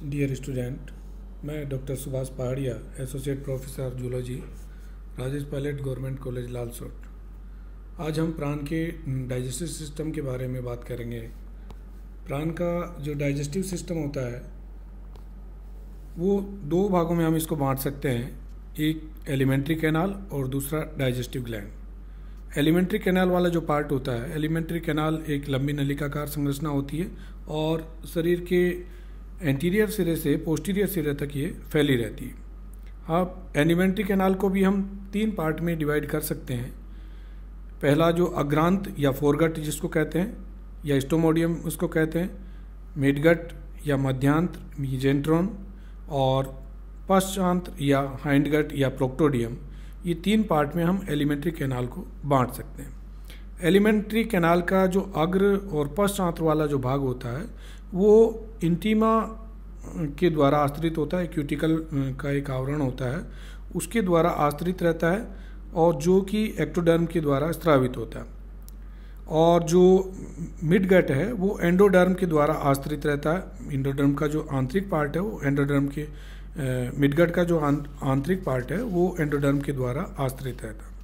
Dear student, मैं doctor Subhash Pahadia, associate professor zoology, Rajesh Pilot government college Lalsot. आज हम प्राण के डाइजेस्टिव सिस्टम के बारे में बात करेंगे। प्राण का जो डाइजेस्टिव सिस्टम होता है वो दो भागों में हम इसको बांट सकते हैं, एक एलिमेंट्री कैनाल और दूसरा डाइजेस्टिव ग्लैंड। एलिमेंट्री कैनाल वाला जो पार्ट होता है, एलिमेंट्री कैनाल एक लंबी नलिकाकार संरचना होती है और शरीर के एंटीरियर सिरे से पोस्टीरियर सिरे तक ये फैली रहती है। अब एलिमेंट्री कैनाल को भी हम तीन पार्ट में डिवाइड कर सकते हैं। पहला जो अग्रांत या फोरगट जिसको कहते हैं, या स्टोमोडियम उसको कहते हैं, मिडगट या मध्यांत मीजेंट्रोन, और पश्चांत या हाइंडगट या प्रोक्टोडियम। ये तीन पार्ट में हम एलिमेंट्री कैनाल को बांट सकते हैं। एलिमेंट्री कैनाल का जो अग्र और पश्चांत वाला जो भाग होता है वो इंटीमा के द्वारा आश्रित होता है, क्यूटिकल का एक आवरण होता है, उसके द्वारा आश्रित रहता है, और जो कि एक्टोडर्म के द्वारा स्रावित होता है। और जो मिडगट है वो एंडोडर्म के द्वारा आश्रित रहता है। एंडोडर्म का जो आंतरिक पार्ट है वो एंडोडर्म के मिडगट का जो आंतरिक पार्ट है वो एंडोडर्म के द्वारा आश्रित रहता है।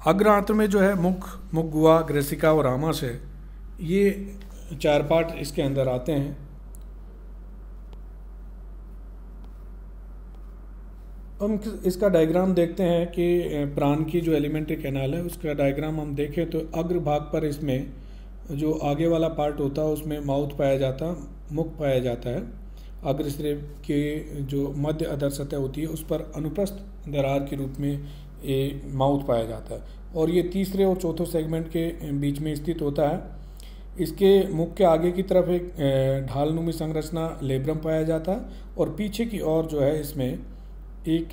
अग्रांत्र में जो है मुख, गुहा, ग्रेसिका और आमाशय, ये चार पार्ट इसके अंदर आते हैं। हम इसका डायग्राम देखते हैं कि प्राण की जो एलिमेंट्री कैनाल है उसका डायग्राम हम देखें तो अग्र भाग पर इसमें जो आगे वाला पार्ट होता है उसमें माउथ पाया जाता है, मुख पाया जाता है। अग्र सिरे के जो मध्य अधर सतह होती है उस पर अनुप्रस्थ दरार के रूप में ये माउथ पाया जाता है, और ये तीसरे और चौथे सेगमेंट के बीच में स्थित होता है। इसके मुख के आगे की तरफ एक ढालनुमी संरचना लेब्रम पाया जाता है, और पीछे की ओर जो है इसमें एक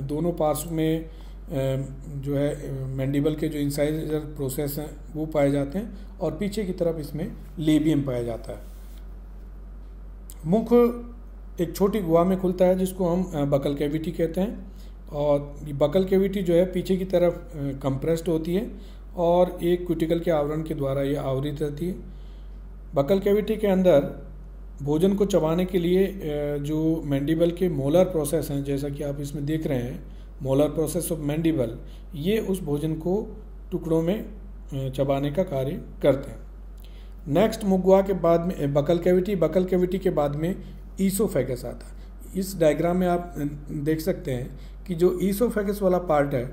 दोनों पार्श्व में जो है मैंडिबल के जो इंसाइजर प्रोसेस हैं वो पाए जाते हैं, और पीछे की तरफ इसमें लेबियम पाया जाता है। मुख एक छोटी गुहा में खुलता है जिसको हम बकल कैविटी कहते हैं, और ये बकल कैविटी जो है पीछे की तरफ कंप्रेस्ड होती है और एक क्यूटिकल के आवरण के द्वारा ये आवृत रहती है। बकल कैविटी के अंदर भोजन को चबाने के लिए जो मैंडिबल के मोलर प्रोसेस हैं, जैसा कि आप इसमें देख रहे हैं, मोलर प्रोसेस ऑफ मैंडिबल, ये उस भोजन को टुकड़ों में चबाने का कार्य करते हैं। नेक्स्ट मुख गुहा के बाद में बकल कैविटी के बाद में ईसोफेगस आता है। इस डायग्राम में आप देख सकते हैं कि जो ईसोफेगस वाला पार्ट है,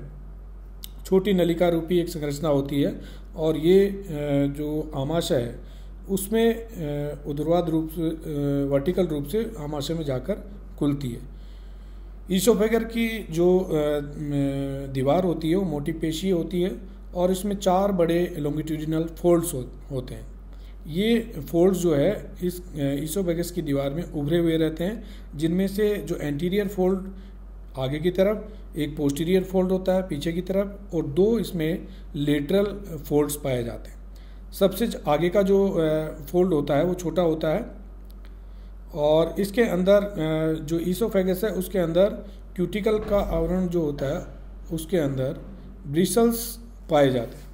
छोटी नलिका रूपी एक संरचना होती है, और ये जो आमाशय है उसमें ऊर्ध्वाधर रूप से वर्टिकल रूप से आमाशय में जाकर खुलती है। ईसोफेगर की जो दीवार होती है वो मोटी पेशी होती है, और इसमें चार बड़े लॉन्गिट्यूडिनल फोल्ड्स होते हैं। ये फोल्ड्स जो है इस ईसोफेगस की दीवार में उभरे हुए रहते हैं, जिनमें से जो एंटीरियर फोल्ड आगे की तरफ, एक पोस्टीरियर फोल्ड होता है पीछे की तरफ, और दो इसमें लेटरल फोल्ड्स पाए जाते हैं। सबसे आगे का जो फोल्ड होता है वो छोटा होता है, और इसके अंदर जो ईसोफेगस है उसके अंदर क्यूटिकल का आवरण जो होता है उसके अंदर ब्रिसल्स पाए जाते हैं।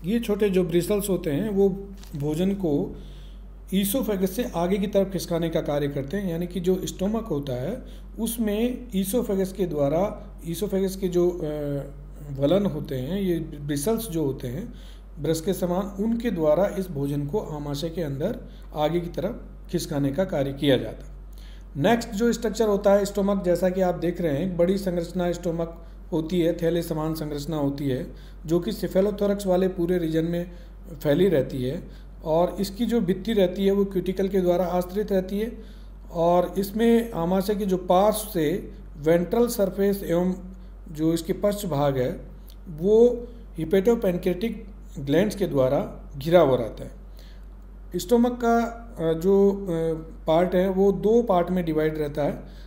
ये छोटे जो ब्रिसल्स होते हैं वो भोजन को ईसोफेगस से आगे की तरफ खिसकाने का कार्य करते हैं, यानी कि जो स्टोमक होता है उसमें ईसोफेगस के द्वारा, ईसोफेगस के जो वलन होते हैं, ये ब्रिसल्स जो होते हैं ब्रश के समान, उनके द्वारा इस भोजन को आमाशय के अंदर आगे की तरफ खिसकाने का कार्य किया जाता है। नेक्स्ट जो स्ट्रक्चर होता है स्टोमक, जैसा कि आप देख रहे हैं, बड़ी संरचना स्टोमक होती है, थैले समान संरचना होती है, जो कि सिफेलोथोरक्स वाले पूरे रीजन में फैली रहती है, और इसकी जो भित्ति रहती है वो क्यूटिकल के द्वारा आश्रित रहती है, और इसमें आमाशय के जो पार्श्व से वेंट्रल सरफेस एवं जो इसके पश्च भाग है वो हिपेटोपैनक्रेटिक ग्लैंड्स के द्वारा घिरा हुआ रहता है। स्टोमक का जो पार्ट है वो दो पार्ट में डिवाइड रहता है।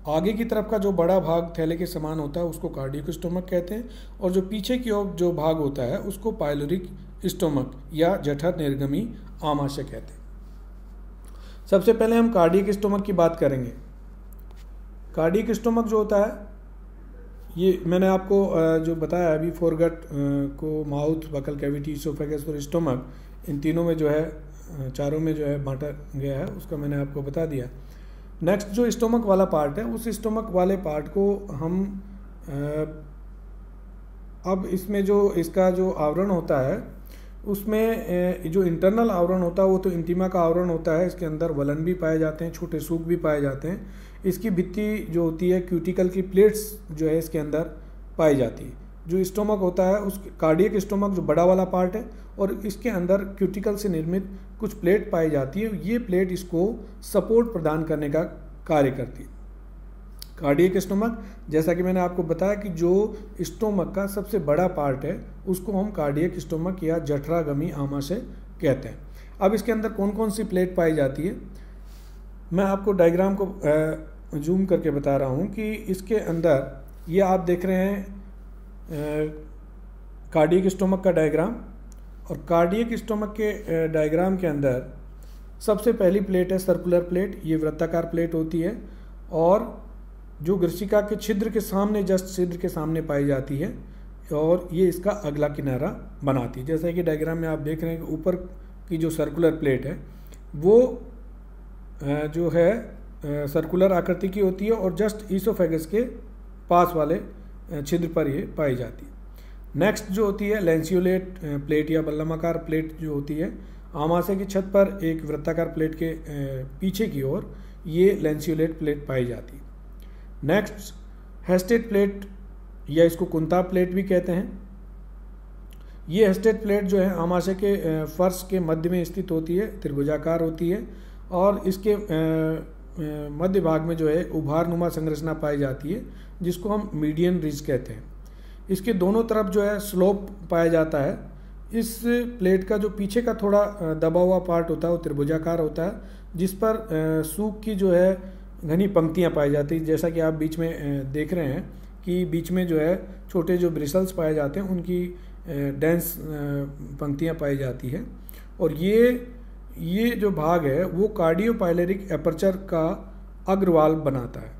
आगे की तरफ का जो बड़ा भाग थैले के समान होता है उसको कार्डियक स्टोमक कहते हैं, और जो पीछे की ओर जो भाग होता है उसको पाइलोरिक स्टोमक या जठर निर्गमी आमाशय कहते हैं। सबसे पहले हम कार्डियक स्टोमक की बात करेंगे। कार्डियक स्टोमक जो होता है ये मैंने आपको जो बताया अभी फोरगट को माउथ, बकल कैविटी, इसोफेगस और स्टोमक, इन तीनों में जो है, चारों में जो है बांटा गया है, उसका मैंने आपको बता दिया। नेक्स्ट जो स्टोमक वाला पार्ट है, उस स्टोमक वाले पार्ट को हम अब इसमें जो इसका जो आवरण होता है, उसमें जो इंटरनल आवरण होता है वो तो इंटीमा का आवरण होता है। इसके अंदर वलन भी पाए जाते हैं, छोटे सूख भी पाए जाते हैं। इसकी भित्ति जो होती है, क्यूटिकल की प्लेट्स जो है इसके अंदर पाई जाती है। जो स्टोमक होता है, उस कार्डियक स्टोमक जो बड़ा वाला पार्ट है, और इसके अंदर क्यूटिकल से निर्मित कुछ प्लेट पाई जाती है। ये प्लेट इसको सपोर्ट प्रदान करने का कार्य करती है। कार्डियक स्टोमक, जैसा कि मैंने आपको बताया कि जो स्टोमक का सबसे बड़ा पार्ट है, उसको हम कार्डियक स्टोमक या जठरागमी आमाशय कहते हैं। अब इसके अंदर कौन कौन सी प्लेट पाई जाती है, मैं आपको डायग्राम को जूम करके बता रहा हूँ कि इसके अंदर ये आप देख रहे हैं कार्डियक स्टोमक का डायग्राम। और कार्डियक स्टोमक के डायग्राम के अंदर सबसे पहली प्लेट है सर्कुलर प्लेट। ये वृत्ताकार प्लेट होती है और जो ग्रसिका के छिद्र के सामने, जस्ट छिद्र के सामने पाई जाती है, और ये इसका अगला किनारा बनाती है। जैसा कि डायग्राम में आप देख रहे हैं कि ऊपर की जो सर्कुलर प्लेट है वो जो है सर्कुलर आकृति की होती है और जस्ट ईसोफेगस के पास वाले छिद्र पर ये पाई जाती है। नेक्स्ट जो होती है लैंसियोलेट प्लेट या बल्लमाकार प्लेट जो होती है, आमाशय की छत पर एक वृत्ताकार प्लेट के पीछे की ओर ये लैंसियोलेट प्लेट पाई जाती है। नेक्स्ट हेस्टेड प्लेट या इसको कुंता प्लेट भी कहते हैं। ये हेस्टेड प्लेट जो है आमाशय के फर्श के मध्य में स्थित होती है, त्रिभुजाकार होती है और इसके मध्य भाग में जो है उभारनुमा संरचना पाई जाती है, जिसको हम मीडियन रिज कहते हैं। इसके दोनों तरफ जो है स्लोप पाया जाता है। इस प्लेट का जो पीछे का थोड़ा दबा हुआ पार्ट होता है वो त्रिभुजाकार होता है, जिस पर सूख की जो है घनी पंक्तियां पाई जाती हैं। जैसा कि आप बीच में देख रहे हैं कि बीच में जो है छोटे जो ब्रिसल्स पाए जाते हैं, उनकी डेंस पंक्तियां पाई जाती है। और ये जो भाग है वो कार्डियोपाइलेरिक एपर्चर का अग्रवाल बनाता है।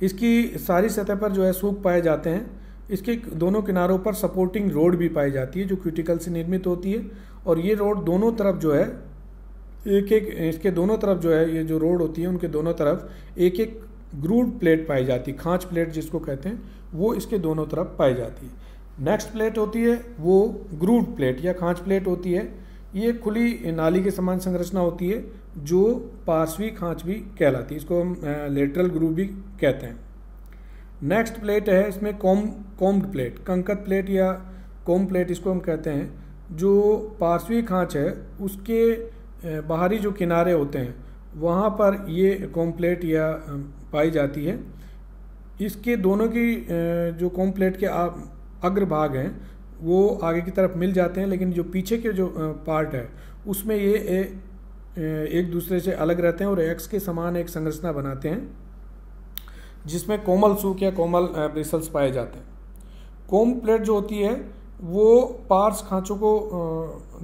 इसकी सारी सतह पर जो है सूख पाए जाते हैं। इसके दोनों किनारों पर सपोर्टिंग रोड भी पाई जाती है जो क्यूटिकल से निर्मित होती है। और ये रोड दोनों तरफ जो है एक इसके दोनों तरफ जो है, ये जो रोड होती है उनके दोनों तरफ एक एक ग्रूड प्लेट पाई जाती है, खांच प्लेट जिसको कहते हैं, वो इसके दोनों तरफ पाई जाती है। नेक्स्ट प्लेट होती है वो ग्रूड प्लेट या खांच प्लेट होती है। ये खुली नाली के समान संरचना होती है जो पार्श्वी खांच भी कहलाती है। इसको हम लेटरल ग्रूव भी कहते हैं। नेक्स्ट प्लेट है इसमें कॉम्ड प्लेट, कंकत प्लेट या कॉम प्लेट इसको हम कहते हैं। जो पार्श्वी खांच है उसके बाहरी जो किनारे होते हैं वहाँ पर ये कॉम प्लेट या पाई जाती है। इसके दोनों की जो कॉम प्लेट के अग्रभाग हैं वो आगे की तरफ मिल जाते हैं, लेकिन जो पीछे के जो पार्ट है उसमें ये एक दूसरे से अलग रहते हैं और एक्स के समान एक संरचना बनाते हैं, जिसमें कोमल सूख या कोमल ब्रिसल्स पाए जाते हैं। कोम प्लेट जो होती है वो पार्श्व खांचों को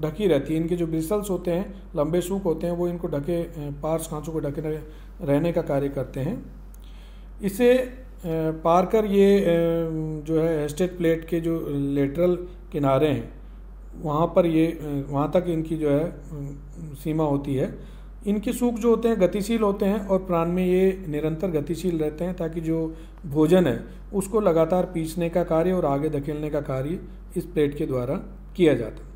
ढकी रहती है। इनके जो ब्रिसल्स होते हैं, लंबे सूख होते हैं, वो इनको ढके पार्श्व खांचों को ढके रहने का कार्य करते हैं। इसे पार कर ये जो है हेस्टेड प्लेट के जो लेटरल किनारे हैं वहाँ तक इनकी जो है सीमा होती है। इनके सूख जो होते हैं गतिशील होते हैं और प्राण में ये निरंतर गतिशील रहते हैं, ताकि जो भोजन है उसको लगातार पीसने का कार्य और आगे धकेलने का कार्य इस प्लेट के द्वारा किया जाता है।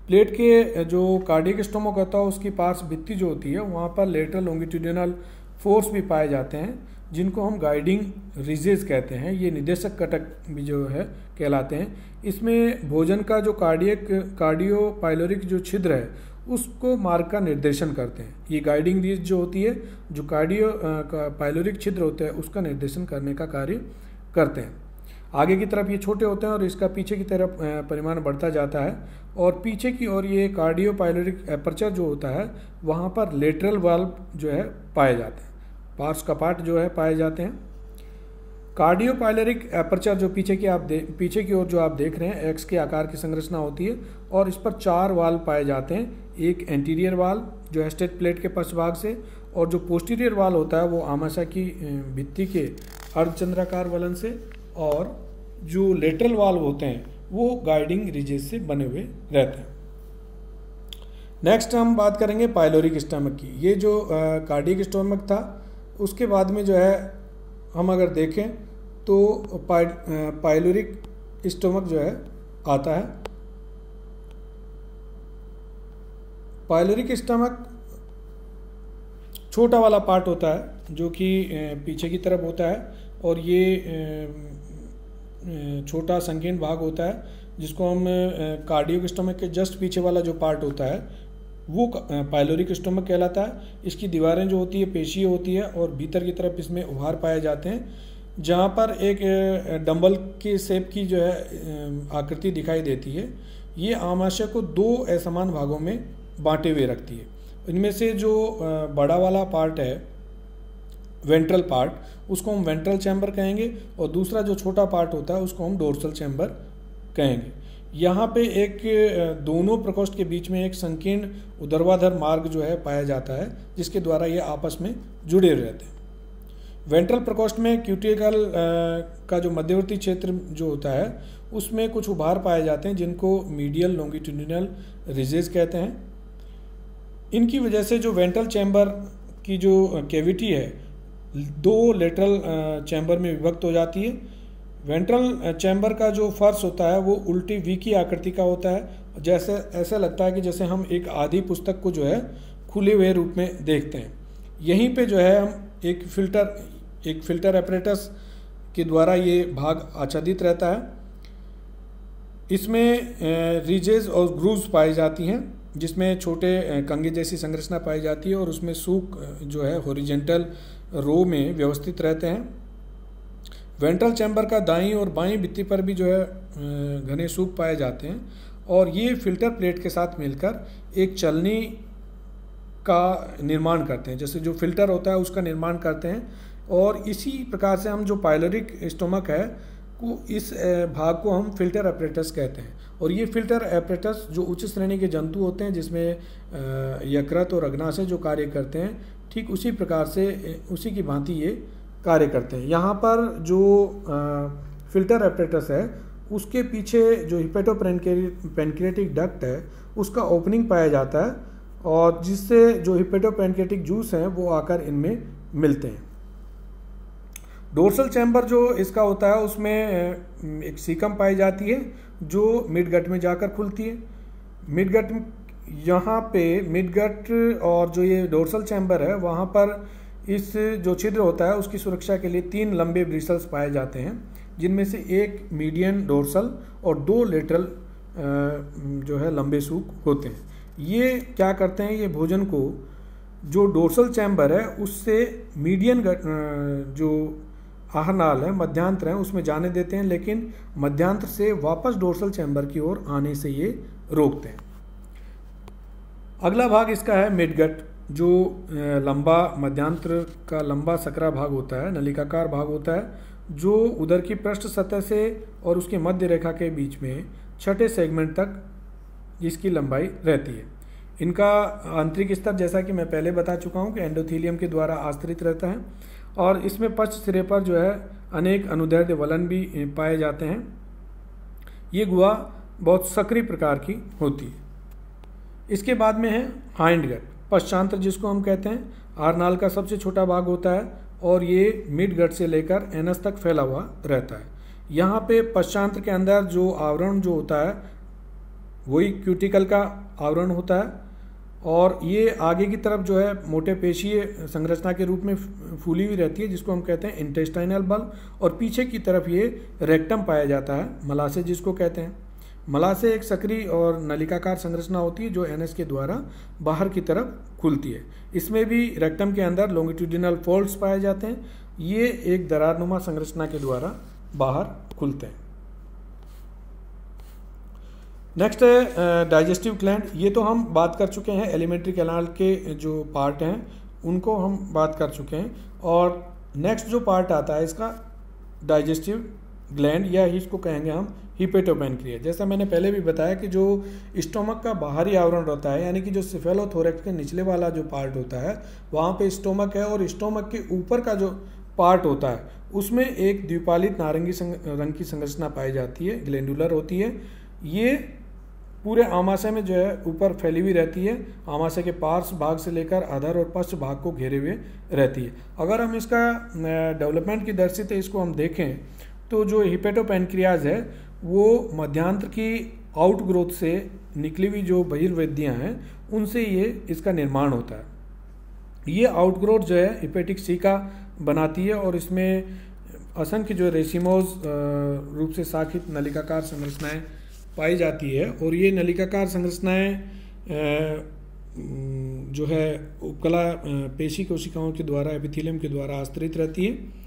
प्लेट के जो कार्डियक स्टोमक होता है उसकी पार्श्व भित्ति जो होती है वहाँ पर लेटरल लॉन्गिट्यूडिनल फोर्स भी पाए जाते हैं, जिनको हम गाइडिंग रिजेस कहते हैं। ये निदेशक कटक भी जो है कहलाते हैं। इसमें भोजन का जो कार्डियोपाइलोरिक जो छिद्र है उसको मार्ग का निर्देशन करते हैं। ये गाइडिंग रिज जो होती है, जो पाइलोरिक छिद्र होता है उसका निर्देशन करने का कार्य करते हैं। आगे की तरफ ये छोटे होते हैं और इसका पीछे की तरफ परिमाण बढ़ता जाता है। और पीछे की ओर ये कार्डियोपाइलोरिक एपर्चर जो होता है वहाँ पर लेटरल वाल्व जो है पाए जाते हैं, पार्श्व कपाट जो है पाए जाते हैं। कार्डियोपाइलोरिक एपर्चर जो पीछे की ओर जो आप देख रहे हैं एक्स के आकार की संरचना होती है और इस पर 4 वाल्व पाए जाते हैं। एक एंटीरियर वाल्व जो हेस्टेड प्लेट के पश्च भाग से, और जो पोस्टीरियर वाल्व होता है वो आमाशय की भित्ति के अर्धचंद्राकार वलन से, और जो लेटरल वाल्व होते हैं वो गाइडिंग रिजेस से बने हुए रहते हैं। नेक्स्ट हम बात करेंगे पाइलोरिक स्टमक की। ये जो कार्डियक स्टमक था, उसके बाद में जो है हम अगर देखें तो पाइलोरिक स्टमक जो है आता है। पाइलोरिक स्टमक छोटा वाला पार्ट होता है जो कि पीछे की तरफ होता है, और ये छोटा संकीर्ण भाग होता है जिसको हम कार्डियक स्टमक के जस्ट पीछे वाला जो पार्ट होता है वो पाइलोरिक स्टमक कहलाता है। इसकी दीवारें जो होती है पेशी होती है, और भीतर की तरफ इसमें उभार पाए जाते हैं, जहाँ पर एक डंबल के शेप की जो है आकृति दिखाई देती है। ये आमाशय को दो असमान भागों में बांटे हुए रखती है। इनमें से जो बड़ा वाला पार्ट है वेंट्रल पार्ट, उसको हम वेंट्रल चैम्बर कहेंगे, और दूसरा जो छोटा पार्ट होता है उसको हम डोर्सल चैम्बर कहेंगे। यहाँ पे एक दोनों प्रकोष्ठ के बीच में एक संकीर्ण ऊर्ध्वाधर मार्ग जो है पाया जाता है, जिसके द्वारा ये आपस में जुड़े रहते हैं। वेंट्रल प्रकोष्ठ में क्यूटिकल का जो मध्यवर्ती क्षेत्र जो होता है उसमें कुछ उभार पाए जाते हैं, जिनको मीडियल लॉन्गिट्यूडिनल रिजेस कहते हैं। इनकी वजह से जो वेंट्रल चैम्बर की जो कैविटी है दो लेटरल चैम्बर में विभक्त हो जाती है। वेंट्रल चैम्बर का जो फर्श होता है वो उल्टी वी की आकृति का होता है, जैसे ऐसा लगता है कि जैसे हम एक आधी पुस्तक को जो है खुले हुए रूप में देखते हैं। यहीं पे जो है हम एक फिल्टर एपरेटस के द्वारा ये भाग आच्छादित रहता है। इसमें रिजेस और ग्रूव्स पाई जाती हैं, जिसमें छोटे कंगे जैसी संरचना पाई जाती है, और उसमें सूक जो है हॉरिजेंटल रो में व्यवस्थित रहते हैं। वेंट्रल चैम्बर का दाईं और बाईं भित्ति पर भी जो है घने सूक पाए जाते हैं, और ये फिल्टर प्लेट के साथ मिलकर एक चलनी का निर्माण करते हैं, जैसे जो फिल्टर होता है उसका निर्माण करते हैं। और इसी प्रकार से हम जो पाइलोरिक स्टोमक है को इस भाग को हम फिल्टर एपरेटस कहते हैं। और ये फिल्टर एपरेटस जो उच्च श्रेणी के जंतु होते हैं, जिसमें यकृत और अग्नाशय जो कार्य करते हैं, ठीक उसी प्रकार से उसी की भांति ये कार्य करते हैं। यहाँ पर जो फिल्टर एपरेटस है उसके पीछे जो हिपेटोपैनक्रियाटिक डक्ट है उसका ओपनिंग पाया जाता है, और जिससे जो हिपेटोपैनक्रियाटिक जूस हैं वो आकर इनमें मिलते हैं। डोर्सल चैम्बर जो इसका होता है उसमें एक सीकम पाई जाती है जो मिडगट में जाकर खुलती है। मिडगट यहाँ पे मिडगट और जो ये डोर्सल चैम्बर है वहाँ पर इस जो छिद्र होता है उसकी सुरक्षा के लिए 3 लंबे ब्रिसल्स पाए जाते हैं, जिनमें से एक मीडियन डोर्सल और 2 लेटरल जो है लंबे सूक होते हैं। ये क्या करते हैं, ये भोजन को जो डोर्सल चैम्बर है उससे मीडियन जो आहार नाल है मध्यांतर है उसमें जाने देते हैं, लेकिन मध्यांतर से वापस डोर्सल चैम्बर की ओर आने से ये रोकते हैं। अगला भाग इसका है मिडगट, जो लंबा मध्यांतर का लंबा सकरा भाग होता है, नलिकाकार भाग होता है, जो उदर की पृष्ठ सतह से और उसके मध्य रेखा के बीच में छठे सेगमेंट तक इसकी लंबाई रहती है। इनका आंतरिक स्तर जैसा कि मैं पहले बता चुका हूँ कि एंडोथीलियम के द्वारा आश्रित रहता है, और इसमें पश्च सिरे पर जो है अनेक अनुदैर्ध्य वलन भी पाए जाते हैं। ये गुहा बहुत सक्रिय प्रकार की होती है। इसके बाद में है हाइंडगट, पश्चांतर जिसको हम कहते हैं, आरनाल का सबसे छोटा भाग होता है, और ये मिडगट से लेकर एनस तक फैला हुआ रहता है। यहाँ पे पश्चांतर के अंदर जो आवरण जो होता है वही क्यूटिकल का आवरण होता है, और ये आगे की तरफ जो है मोटे पेशीय संरचना के रूप में फूली हुई रहती है, जिसको हम कहते हैं इंटेस्टाइनल बल्ब, और पीछे की तरफ ये रेक्टम पाया जाता है, मलाशय जिसको कहते हैं। मलाशय एक सक्रिय और नलिकाकार संरचना होती है जो एनएस के द्वारा बाहर की तरफ खुलती है। इसमें भी रेक्टम के अंदर लॉन्गिट्यूडिनल फोल्ड्स पाए जाते हैं, ये एक दरारनुमा संरचना के द्वारा बाहर खुलते हैं। नेक्स्ट है डाइजेस्टिव ग्लैंड। ये तो हम बात कर चुके हैं, एलिमेंट्री कैनाल के जो पार्ट हैं उनको हम बात कर चुके हैं, और नेक्स्ट जो पार्ट आता है इसका डाइजेस्टिव ग्लैंड, या इसको कहेंगे हम हिपेटोपैनक्रिया। जैसा मैंने पहले भी बताया कि जो स्टोमक का बाहरी आवरण रहता है, यानी कि जो सिफेलोथोरैक्स के निचले वाला जो पार्ट होता है वहाँ पे स्टोमक है, और स्टोमक के ऊपर का जो पार्ट होता है उसमें एक द्विपालित नारंगी रंग की संरचना पाई जाती है, ग्लैंडुलर होती है। ये पूरे आमाशय में जो है ऊपर फैली हुई रहती है, आमाशय के पार्श्व भाग से लेकर अधर और पश्च भाग को घेरे हुए रहती है। अगर हम इसका डेवलपमेंट की दर से इसको हम देखें तो जो हिपेटोपैनक्रियाज है वो मध्यांतर की आउट ग्रोथ से निकली हुई जो बहिर्वेदियाँ हैं उनसे ये इसका निर्माण होता है। ये आउट ग्रोथ जो है हिपेटिक सिका बनाती है और इसमें असंख्य जो रेसिमोज रूप से शाखित नलिकाकार संरचनाएं पाई जाती है और ये नलिकाकार संरचनाएं जो है उपकला पेशी कोशिकाओं के द्वारा एपिथेलियम के द्वारा आश्रित रहती है।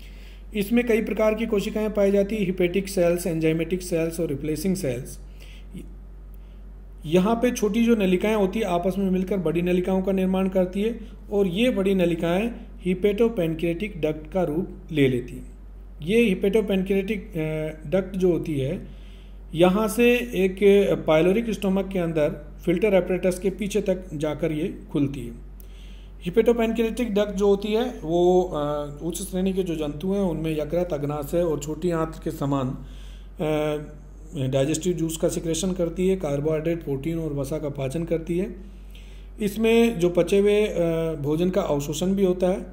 इसमें कई प्रकार की कोशिकाएं पाई जाती है, हिपेटिक सेल्स, एंजाइमेटिक सेल्स और रिप्लेसिंग सेल्स। यहाँ पे छोटी जो नलिकाएं होती है आपस में मिलकर बड़ी नलिकाओं का निर्माण करती है और ये बड़ी नलिकाएं हिपेटोपैनक्रियाटिक डक्ट का रूप ले लेती हैं। ये हिपेटोपैनक्रियाटिक डक्ट जो होती है यहाँ से एक पाइलोरिक स्टोमक के अंदर फिल्टर एपरेटस के पीछे तक जाकर ये खुलती है। हिपेटोपैनक्रियाटिक डक्ट जो होती है वो उच्च श्रेणी के जो जंतु हैं उनमें यकृत, अग्नाशय और छोटी आंत्र के समान डाइजेस्टिव जूस का सिक्रेशन करती है, कार्बोहाइड्रेट, प्रोटीन और वसा का पाचन करती है। इसमें जो पचे हुए भोजन का अवशोषण भी होता है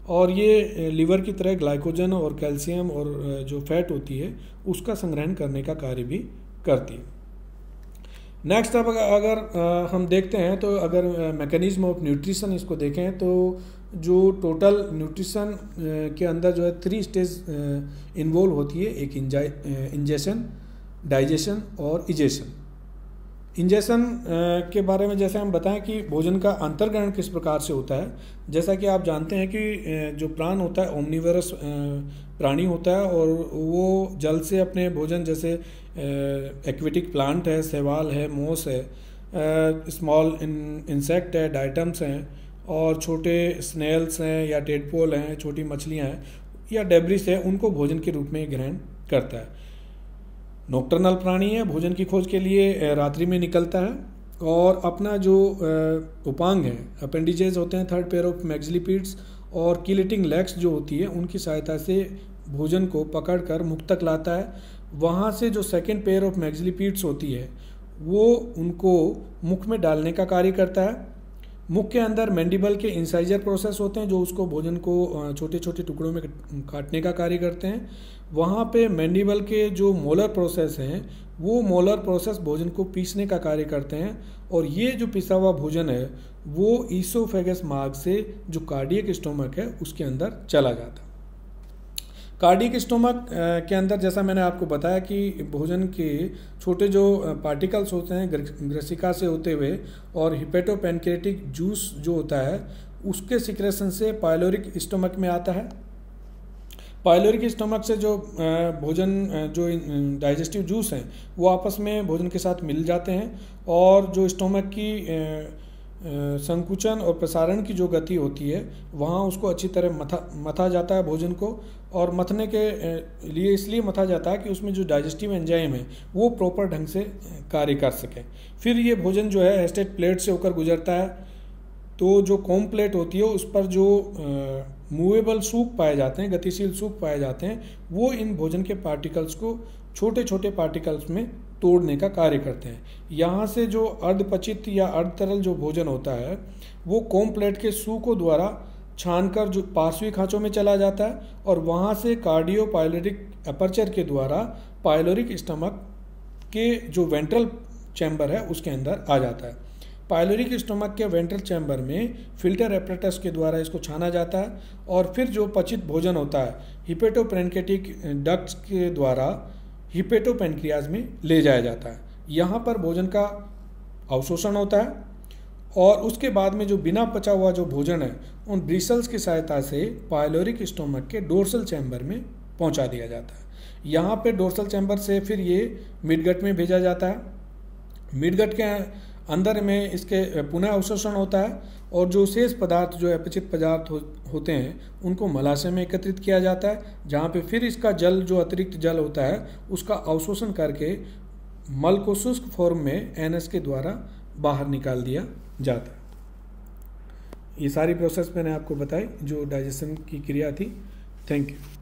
और ये लीवर की तरह ग्लाइकोजन और कैल्शियम और जो फैट होती है उसका संग्रहण करने का कार्य भी करती है। नेक्स्ट अब अगर हम देखते हैं तो अगर मैकेनिज्म ऑफ न्यूट्रिशन इसको देखें तो जो टोटल न्यूट्रिशन के अंदर जो है 3 स्टेज इन्वॉल्व होती है, एक इंजेशन, डाइजेशन और इजेशन। इंजेशन के बारे में जैसे हम बताएं कि भोजन का अंतर्ग्रहण किस प्रकार से होता है। जैसा कि आप जानते हैं कि जो प्राण होता है ओमनिवरस प्राणी होता है और वो जल से अपने भोजन, जैसे एक्वेटिक प्लांट है, शैवाल है, मोस है, स्मॉल इंसेक्ट है, डाइटम्स हैं और छोटे स्नेल्स हैं या टेडपोल हैं, छोटी मछलियाँ हैं या डेब्रिस है, उनको भोजन के रूप में ग्रहण करता है। नॉक्टर्नल प्राणी है, भोजन की खोज के लिए रात्रि में निकलता है और अपना जो उपांग है, अपेंडिजेज होते हैं, 3rd पेयर ऑफ मैक्सिलिपिड्स और किलेटिंग लेग्स जो होती है उनकी सहायता से भोजन को पकड़कर मुख तक लाता है। वहाँ से जो 2nd पेयर ऑफ मैक्सिलिपिड्स होती है वो उनको मुख में डालने का कार्य करता है। मुख के अंदर मैंडिबल के इंसाइजर प्रोसेस होते हैं जो उसको भोजन को छोटे छोटे टुकड़ों में काटने का कार्य करते हैं। वहाँ पे मैंडिबल के जो मोलर प्रोसेस हैं वो मोलर प्रोसेस भोजन को पीसने का कार्य करते हैं और ये जो पिसा हुआ भोजन है वो ईसोफेगस मार्ग से जो कार्डियक स्टोमक है उसके अंदर चला जाता है। कार्डियक स्टोमक के अंदर जैसा मैंने आपको बताया कि भोजन के छोटे जो पार्टिकल्स होते हैं ग्रसिका से होते हुए और हिपेटोपैनक्रियाटिक जूस जो होता है उसके सिक्रेशन से पाइलोरिक स्टोमक में आता है। पाइलोरिक स्टोमक से जो भोजन जो डाइजेस्टिव जूस हैं वो आपस में भोजन के साथ मिल जाते हैं और जो स्टोमक की संकुचन और प्रसारण की जो गति होती है वहाँ उसको अच्छी तरह मथा जाता है भोजन को, और मथने के लिए इसलिए मथा जाता है कि उसमें जो डाइजेस्टिव एंजाइम है वो प्रॉपर ढंग से कार्य कर सके। फिर ये भोजन जो है हेस्टेड प्लेट से होकर गुजरता है, तो जो कॉम प्लेट होती है उस पर जो मूवेबल सूप पाए जाते हैं, गतिशील सूप पाए जाते हैं, वो इन भोजन के पार्टिकल्स को छोटे छोटे पार्टिकल्स में तोड़ने का कार्य करते हैं। यहाँ से जो अर्धपचित या अर्धतरल जो भोजन होता है वो कॉम प्लेट के सूकों द्वारा छानकर जो पार्श्वी खांचों में चला जाता है और वहाँ से कार्डियो पाइलोरिक अपर्चर के द्वारा पाइलोरिक स्टमक के जो वेंट्रल चैम्बर है उसके अंदर आ जाता है। पाइलोरिक स्टोमक के वेंट्रल चैम्बर में फिल्टर एपरेटस के द्वारा इसको छाना जाता है और फिर जो पचित भोजन होता है हिपेटोपैनक्रियाटिक डक्ट्स के द्वारा हिपेटोपैनक्रियाज में ले जाया जाता है। यहाँ पर भोजन का अवशोषण होता है और उसके बाद में जो बिना पचा हुआ जो भोजन है उन ब्रिसल्स की सहायता से पाइलोरिक स्टोमक के डोर्सल चैम्बर में पहुँचा दिया जाता है। यहाँ पे डोर्सल चैम्बर से फिर ये मिडगट में भेजा जाता है। मिडगट के अंदर में इसके पुनः अवशोषण होता है और जो शेष पदार्थ जो अपचित पदार्थ होते हैं उनको मलाशय में एकत्रित किया जाता है, जहाँ पे फिर इसका जल जो अतिरिक्त जल होता है उसका अवशोषण करके मल को शुष्क फॉर्म में एनएस के द्वारा बाहर निकाल दिया जाता है। ये सारी प्रोसेस मैंने आपको बताई जो डाइजेशन की क्रिया थी। Thank you.